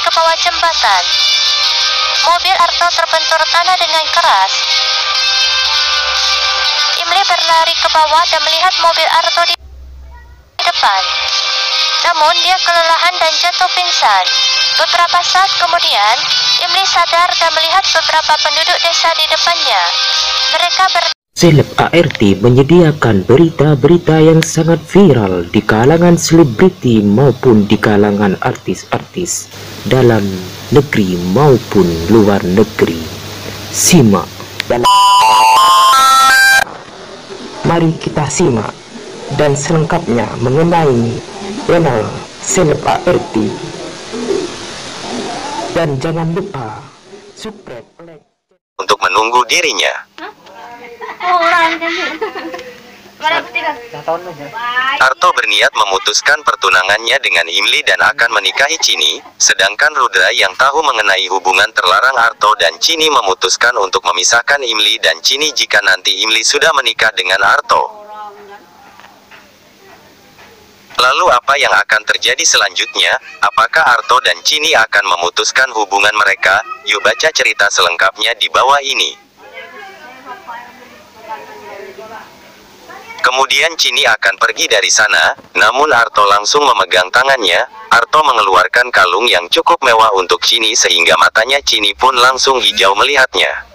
ke bawah jembatan. Mobil Arto terbentur tanah dengan keras. Imli berlari ke bawah dan melihat mobil Arto di depan. Namun dia kelelahan dan jatuh pingsan. Beberapa saat kemudian, Imli sadar dan melihat beberapa penduduk desa di depannya. Mereka Seleb ART menyediakan berita-berita yang sangat viral di kalangan selebriti maupun di kalangan artis-artis dalam negeri maupun luar negeri. Simak. Mari kita simak dan selengkapnya mengenai channel Seleb ART. Dan jangan lupa subscribe, like untuk menunggu dirinya. Arto berniat memutuskan pertunangannya dengan Imli dan akan menikahi Chini, sedangkan Rudra yang tahu mengenai hubungan terlarang Arto dan Chini memutuskan untuk memisahkan Imli dan Chini jika nanti Imli sudah menikah dengan Arto. Lalu apa yang akan terjadi selanjutnya? Apakah Arto dan Chini akan memutuskan hubungan mereka? Yuk baca cerita selengkapnya di bawah ini. Kemudian Chini akan pergi dari sana, namun Arto langsung memegang tangannya. Arto mengeluarkan kalung yang cukup mewah untuk Chini sehingga matanya Chini pun langsung hijau melihatnya.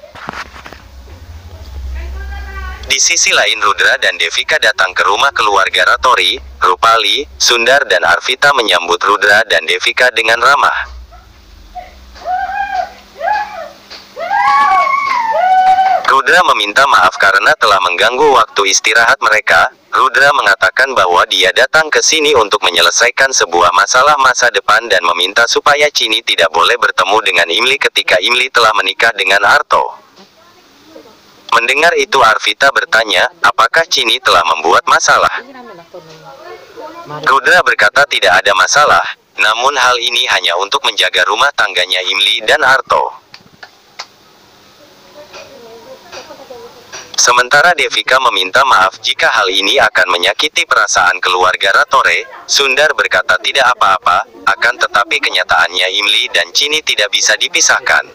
Di sisi lain Rudra dan Devika datang ke rumah keluarga Ratori. Rupali, Sundar dan Arvita menyambut Rudra dan Devika dengan ramah. Rudra meminta maaf karena telah mengganggu waktu istirahat mereka. Rudra mengatakan bahwa dia datang ke sini untuk menyelesaikan sebuah masalah masa depan dan meminta supaya Chini tidak boleh bertemu dengan Imli ketika Imli telah menikah dengan Arto. Mendengar itu Arvita bertanya, apakah Chini telah membuat masalah? Rudra berkata tidak ada masalah, namun hal ini hanya untuk menjaga rumah tangganya Imli dan Arto. Sementara Devika meminta maaf jika hal ini akan menyakiti perasaan keluarga Ratore. Sundar berkata tidak apa-apa, akan tetapi kenyataannya Imli dan Chini tidak bisa dipisahkan.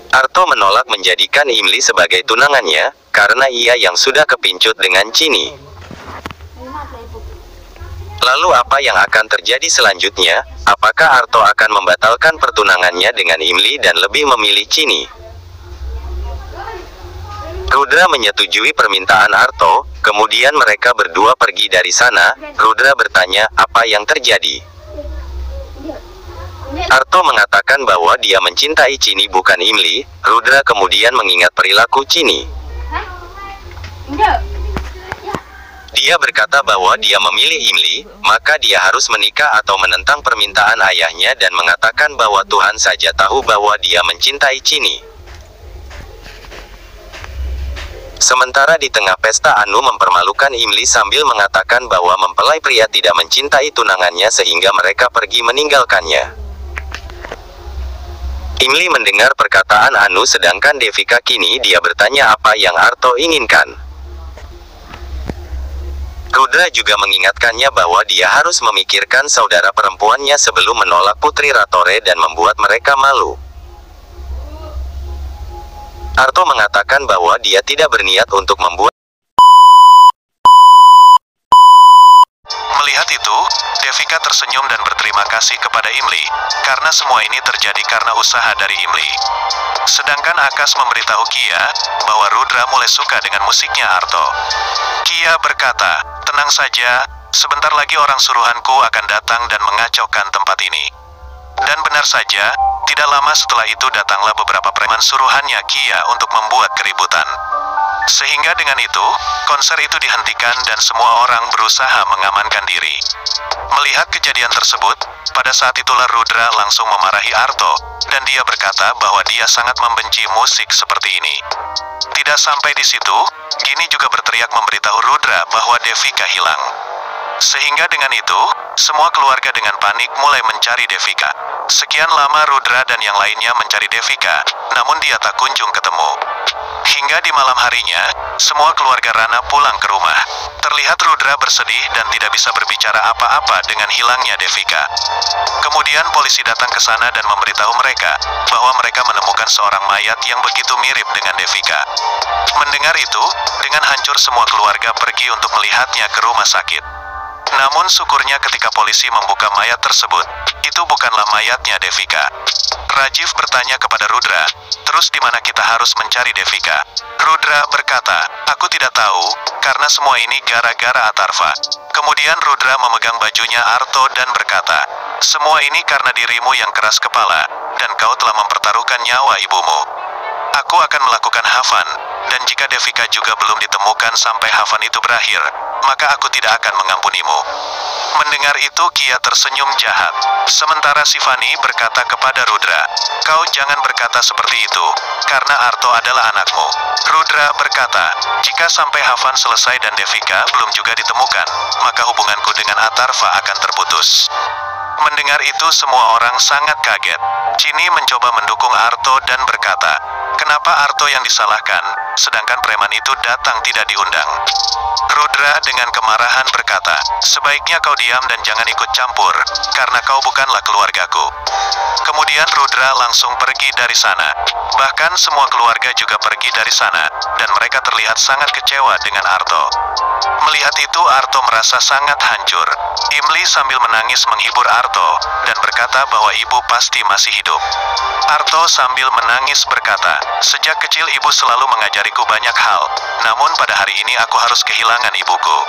Arto menolak menjadikan Imli sebagai tunangannya, karena ia yang sudah kepincut dengan Chini. Lalu apa yang akan terjadi selanjutnya? Apakah Arto akan membatalkan pertunangannya dengan Imli dan lebih memilih Chini? Rudra menyetujui permintaan Arto, kemudian mereka berdua pergi dari sana. Rudra bertanya, apa yang terjadi? Arto mengatakan bahwa dia mencintai Chini bukan Imli. Rudra kemudian mengingat perilaku Chini. Dia berkata bahwa dia memilih Imli, maka dia harus menikah atau menentang permintaan ayahnya dan mengatakan bahwa Tuhan saja tahu bahwa dia mencintai Chini. Sementara di tengah pesta Anu mempermalukan Imli sambil mengatakan bahwa mempelai pria tidak mencintai tunangannya sehingga mereka pergi meninggalkannya. Imli mendengar perkataan Anu sedangkan Devika kini dia bertanya apa yang Arto inginkan. Rudra juga mengingatkannya bahwa dia harus memikirkan saudara perempuannya sebelum menolak Putri Ratore dan membuat mereka malu. Arto mengatakan bahwa dia tidak berniat untuk membuat. Melihat itu, Devika tersenyum dan berterima kasih kepada Imli, karena semua ini terjadi karena usaha dari Imli. Sedangkan Akas memberitahu Kia, bahwa Rudra mulai suka dengan musiknya Arto. Kia berkata, tenang saja, sebentar lagi orang suruhanku akan datang dan mengacaukan tempat ini. Dan benar saja, tidak lama setelah itu datanglah beberapa preman suruhannya Kia untuk membuat keributan. Sehingga dengan itu, konser itu dihentikan dan semua orang berusaha mengamankan diri. Melihat kejadian tersebut, pada saat itulah Rudra langsung memarahi Arto, dan dia berkata bahwa dia sangat membenci musik seperti ini. Tidak sampai di situ, Gini juga berteriak memberitahu Rudra bahwa Devika hilang. Sehingga dengan itu, semua keluarga dengan panik mulai mencari Devika. Sekian lama Rudra dan yang lainnya mencari Devika, namun dia tak kunjung ketemu. Hingga di malam harinya, semua keluarga Rana pulang ke rumah. Terlihat Rudra bersedih dan tidak bisa berbicara apa-apa dengan hilangnya Devika. Kemudian polisi datang ke sana dan memberitahu mereka bahwa mereka menemukan seorang mayat yang begitu mirip dengan Devika. Mendengar itu, dengan hancur semua keluarga pergi untuk melihatnya ke rumah sakit. Namun syukurnya ketika polisi membuka mayat tersebut, itu bukanlah mayatnya Devika. Rajiv bertanya kepada Rudra, terus di mana kita harus mencari Devika? Rudra berkata, aku tidak tahu, karena semua ini gara-gara Atharva. Kemudian Rudra memegang bajunya Arto dan berkata, semua ini karena dirimu yang keras kepala, dan kau telah mempertaruhkan nyawa ibumu. Aku akan melakukan Havan, dan jika Devika juga belum ditemukan sampai Havan itu berakhir, maka aku tidak akan mengampunimu. Mendengar itu Kia tersenyum jahat. Sementara Sivani berkata kepada Rudra, kau jangan berkata seperti itu, karena Arto adalah anakmu. Rudra berkata, jika sampai Havan selesai dan Devika belum juga ditemukan, maka hubunganku dengan Atharva akan terputus. Mendengar itu semua orang sangat kaget. Chini mencoba mendukung Arto dan berkata, kenapa Arto yang disalahkan, sedangkan preman itu datang tidak diundang? Rudra dengan kemarahan berkata, sebaiknya kau diam dan jangan ikut campur, karena kau bukanlah keluargaku. Kemudian Rudra langsung pergi dari sana. Bahkan semua keluarga juga pergi dari sana, dan mereka terlihat sangat kecewa dengan Arto. Melihat itu Arto merasa sangat hancur. Imli sambil menangis menghibur Arto, dan berkata bahwa ibu pasti masih hidup. Arto sambil menangis berkata, sejak kecil ibu selalu mengajariku banyak hal, namun pada hari ini aku harus kehilangan ibuku.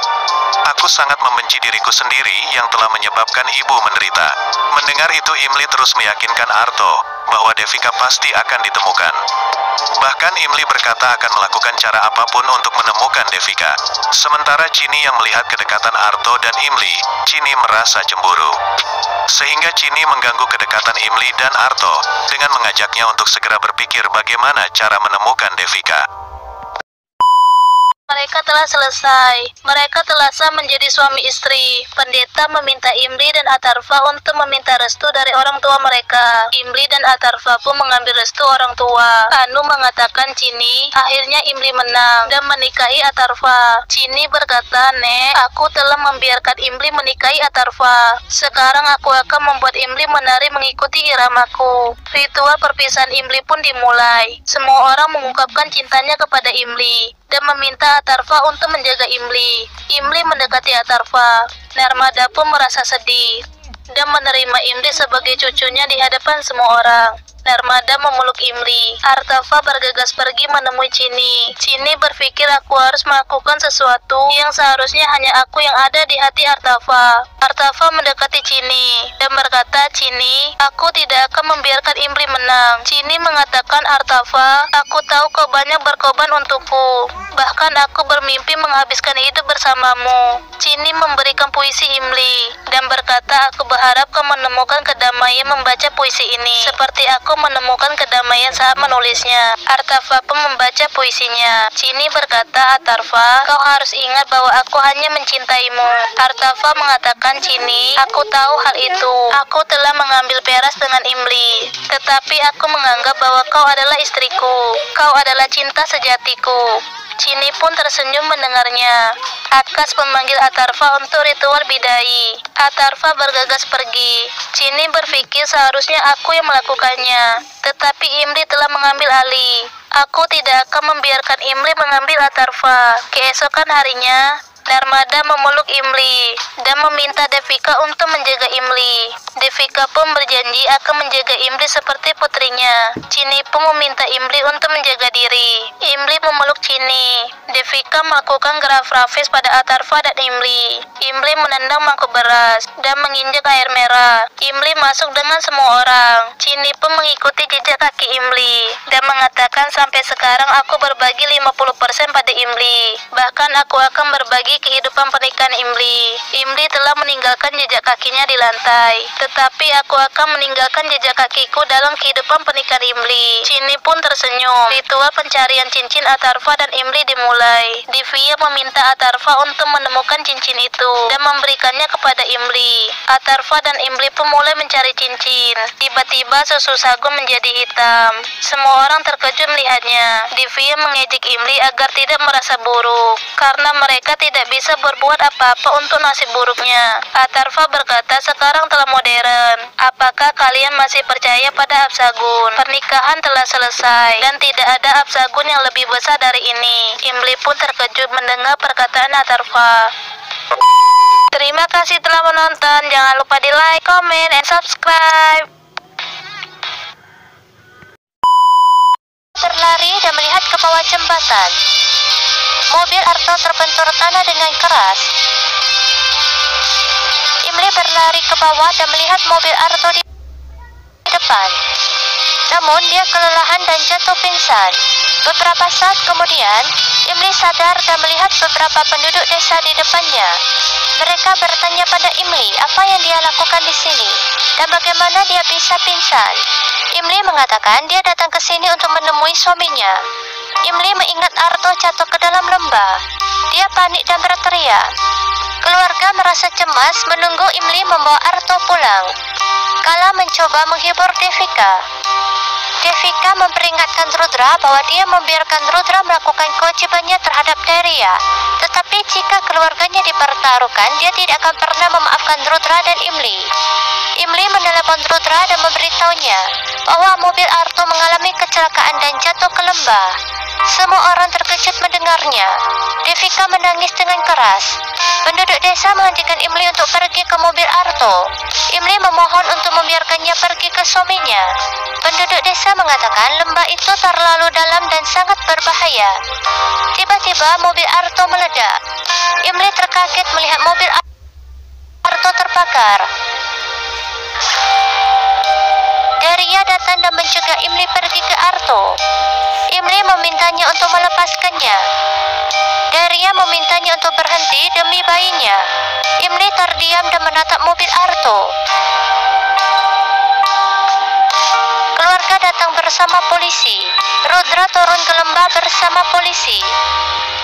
Aku sangat membenci diriku sendiri yang telah menyebabkan ibu menderita. Mendengar itu Imli terus meyakinkan Arto bahwa Devika pasti akan ditemukan. Bahkan Imli berkata akan melakukan cara apapun untuk menemukan Devika. Sementara Chini yang melihat kedekatan Arto dan Imli, Chini merasa cemburu. Sehingga Chini mengganggu kedekatan Imli dan Arto dengan mengajaknya untuk segera berpikir bagaimana cara menemukan Devika. Mereka telah selesai. Mereka telah sah menjadi suami istri. Pendeta meminta Imli dan Atharva untuk meminta restu dari orang tua mereka. Imli dan Atharva pun mengambil restu orang tua. Anu mengatakan Chini, akhirnya Imli menang dan menikahi Atharva. Chini berkata, Nek, aku telah membiarkan Imli menikahi Atharva. Sekarang aku akan membuat Imli menari mengikuti iramaku. Ritual perpisahan Imli pun dimulai. Semua orang mengungkapkan cintanya kepada Imli dan meminta Atharva untuk menjaga Imli. Imli mendekati Atharva. Narmada pun merasa sedih dan menerima Imli sebagai cucunya di hadapan semua orang. Narmada memeluk Imli. Atharva bergegas pergi menemui Chini. Chini berpikir aku harus melakukan sesuatu yang seharusnya hanya aku yang ada di hati Atharva. Atharva mendekati Chini dan berkata, Chini, aku tidak akan membiarkan Imli menang. Chini mengatakan, Atharva, aku tahu kau banyak berkorban untukku. Bahkan aku bermimpi menghabiskan hidup bersamamu. Chini memberikan puisi Imli dan berkata, aku berharap kau menemukan kedamaian membaca puisi ini, seperti aku menemukan kedamaian saat menulisnya. Atharva pun membaca puisinya. Chini berkata, Atharva, kau harus ingat bahwa aku hanya mencintaimu. Atharva mengatakan, Chini, aku tahu hal itu. Aku telah mengambil peras dengan Imli, tetapi aku menganggap bahwa kau adalah istriku. Kau adalah cinta sejatiku. Chini pun tersenyum mendengarnya. Akas memanggil Atharva untuk ritual bidai. Atharva bergegas pergi. Chini berpikir seharusnya aku yang melakukannya, tetapi Imli telah mengambil alih. Aku tidak akan membiarkan Imli mengambil Atharva. Keesokan harinya, Narmada memeluk Imli dan meminta Devika untuk menjaga Imli. Devika pun berjanji akan menjaga Imli seperti putrinya. Chini pun meminta Imli untuk menjaga diri. Imli memeluk Chini. Devika melakukan gerak frafis pada Atharva dan Imli. Imli menendang mangkuk beras dan menginjak air merah. Imli masuk dengan semua orang. Chini pun mengikuti jejak kaki Imli dan mengatakan, sampai sekarang aku berbagi 50% pada Imli. Bahkan aku akan berbagi kehidupan pernikahan Imli. Imli telah meninggalkan jejak kakinya di lantai, tetapi aku akan meninggalkan jejak kakiku dalam kehidupan pernikahan Imli. Chini pun tersenyum. Ritual pencarian cincin Atarva dan Imli dimulai. Divya meminta Atarva untuk menemukan cincin itu dan memberikannya kepada Imli. Atarva dan Imli pun mulai mencari cincin. Tiba-tiba susu sagu menjadi hitam. Semua orang terkejut melihatnya. Divya mengejek Imli agar tidak merasa buruk, karena mereka tidak bisa berbuat apa-apa untuk nasib buruknya. Atarva berkata sekarang telah modern. Apakah kalian masih percaya pada Absagun? Pernikahan telah selesai dan tidak ada Absagun yang lebih besar dari ini. Imli pun terkejut mendengar perkataan Atarva. Terima kasih telah menonton. Jangan lupa di like, comment, and subscribe. Berlari dan melihat ke bawah jembatan. Mobil Arto terbentur tanah dengan keras. Imli berlari ke bawah dan melihat mobil Arto di depan. Namun dia kelelahan dan jatuh pingsan. Beberapa saat kemudian, Imli sadar dan melihat beberapa penduduk desa di depannya. Mereka bertanya pada Imli apa yang dia lakukan di sini dan bagaimana dia bisa pingsan. Imli mengatakan dia datang ke sini untuk menemui suaminya. Imli mengingat Arto jatuh ke dalam lembah. Dia panik dan berteriak. Keluarga merasa cemas menunggu Imli membawa Arto pulang. Kala mencoba menghibur Devika. Devika memperingatkan Rudra bahwa dia membiarkan Rudra melakukan kewajibannya terhadap Daria. Tetapi jika keluarganya dipertaruhkan, dia tidak akan pernah memaafkan Rudra dan Imli. Imli menelepon Rudra dan memberitahunya bahwa mobil Arto mengalami kecelakaan dan jatuh ke lembah. Semua orang terkejut mendengarnya. Devika menangis dengan keras. Penduduk desa menghentikan Imli untuk pergi ke mobil Arto. Imli memohon untuk membiarkannya pergi ke suaminya. Penduduk desa mengatakan lembah itu terlalu dalam dan sangat berbahaya. Tiba-tiba mobil Arto meledak. Imli terkaget melihat mobil Arto terbakar. Daria datang dan mencegah Imli pergi ke Arto. Imli memintanya untuk melepaskannya. Daria memintanya untuk berhenti demi bayinya. Imli terdiam dan menatap mobil Arto. Keluarga datang bersama polisi. Rudra turun ke lembah bersama polisi.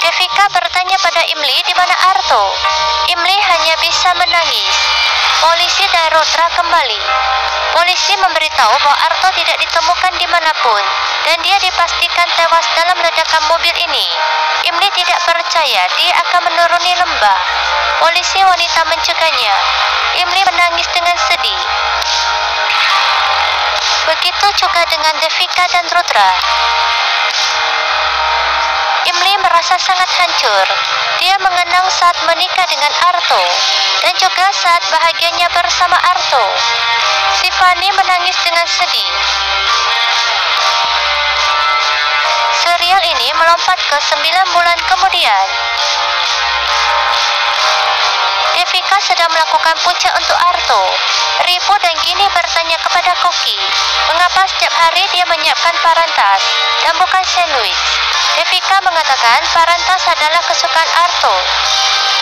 Devika bertanya pada Imli di mana Arto. Imli hanya bisa menangis. Polisi dan Rudra kembali. Polisi memberitahu bahwa Arto tidak ditemukan dimanapun dan dia dipastikan tewas dalam ledakan mobil ini. Imli tidak percaya dia akan menuruni lembah. Polisi wanita mencegahnya. Imli menangis dengan sedih. Begitu juga dengan Devika dan Rudra. Imli merasa sangat hancur. Dia mengenang saat menikah dengan Arto dan juga saat bahagianya bersama Arto. Sifani menangis dengan sedih. Serial ini melompat ke 9 bulan kemudian. Devika sedang melakukan puncak untuk Arto. Ripu dan Gini bertanya kepada Koki, mengapa setiap hari dia menyiapkan parantas dan bukan sandwich. Devika mengatakan parantas adalah kesukaan Arto.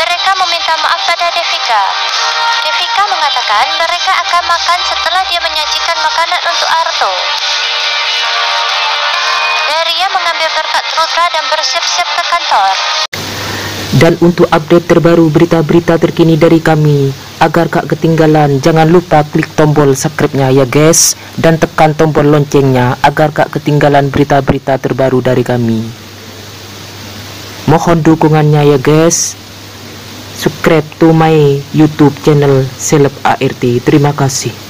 Mereka meminta maaf pada Devika. Devika mengatakan mereka akan makan setelah dia menyajikan makanan untuk Arto. Daria mengambil berkat Rudra dan bersiap-siap ke kantor. Dan untuk update terbaru berita-berita terkini dari kami, agar gak ketinggalan, jangan lupa klik tombol subscribe-nya ya guys, dan tekan tombol loncengnya agar gak ketinggalan berita-berita terbaru dari kami. Mohon dukungannya ya guys. Subscribe to my YouTube channel Seleb ART. Terima kasih.